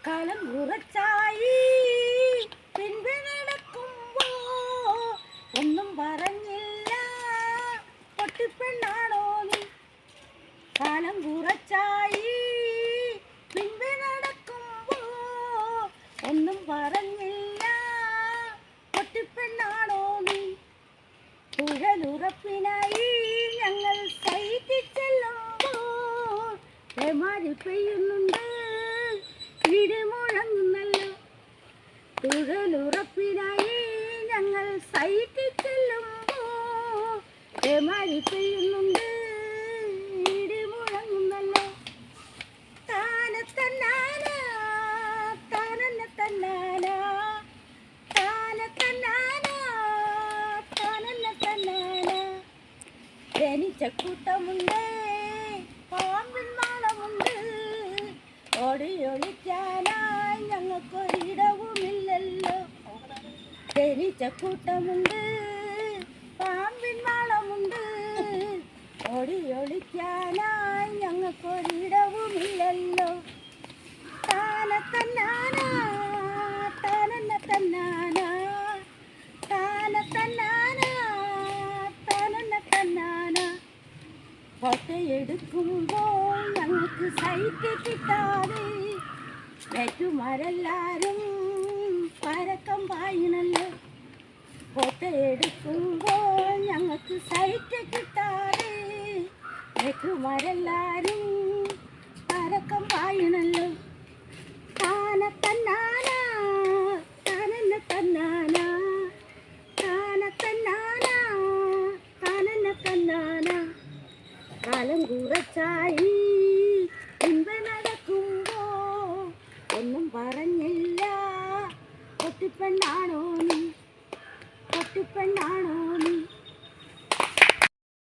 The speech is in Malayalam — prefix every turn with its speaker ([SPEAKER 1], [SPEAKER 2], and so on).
[SPEAKER 1] കാലം കുറച്ചായി പിൻപ് നടക്കുമ്പോ ഒന്നും പറഞ്ഞില്ല പൊട്ടിപ്പെണ്ണാണോ നീ. കാലം കുറച്ചായി പിൻപ് നടക്കുമ്പോ ഒന്നും പറഞ്ഞില്ല പൊട്ടിപ്പെണ്ണാണോ നീ. തുഴലുറപ്പിനായി ഞങ്ങൾ സൈറ്റിൽ ചെല്ലുമ്പോൾ മഴ പെയ്യുന്നുണ്ട്, ഇടിമുഴങ്ങുന്നല്ലോ. തുഴലുറപ്പിനായി ഞങ്ങൾ സൈറ്റിൽ ചെല്ലുമ്പോൾ മഴ പെയ്യുന്നുണ്ട്, ഇടിമുഴങ്ങുന്നല്ലോ. താനത്തന്നാന താനന്ന തന്നാന താനത്തന്നാന താനന്ന തന്നാന. തേനീച്ചക്കൂട്ടമുണ്ട്, പാമ്പിൻ മാളമുണ്ട്, ഓടിയൊളിക്കാനായി ഞങ്ങൾക്കൊരിടവുമില്ലല്ലോ. തേനീച്ചക്കൂട്ടമുണ്ട്, പാമ്പിൻ മാളമുണ്ട്, ഓടിയൊളിക്കാനായി ഞങ്ങൾക്കൊരിടവുമില്ലല്ലോ. താനത്തന്നാന താനന്ന തന്നാന താനത്തന്നാന താനന്ന തന്നാന. ഫോട്ടോയെടുക്കുമ്പോൾ ഞങ്ങൾക്ക് സൈറ്റ് കിട്ടാതെ വെറ്റുമാരെല്ലാരും പരക്കം പായണല്ലോ. ഫോട്ടോയെടുക്കുമ്പോൾ ഞങ്ങൾക്ക് സൈറ്റ് കിട്ടാതെ വെറ്റുമാരെല്ലാരും പരക്കം പായണല്ലോ. താനത്തന്നാന താനന്ന തന്നാന താനത്തന്നാന താനന്ന തന്നാന. കാലം കുറച്ചായി മുൻപ് നടക്കുമ്പോ ഒന്നും പറഞ്ഞില്ല പൊട്ടിപ്പെണ്ണാണോ നീ. പൊട്ടിപ്പെണ്ണാണോ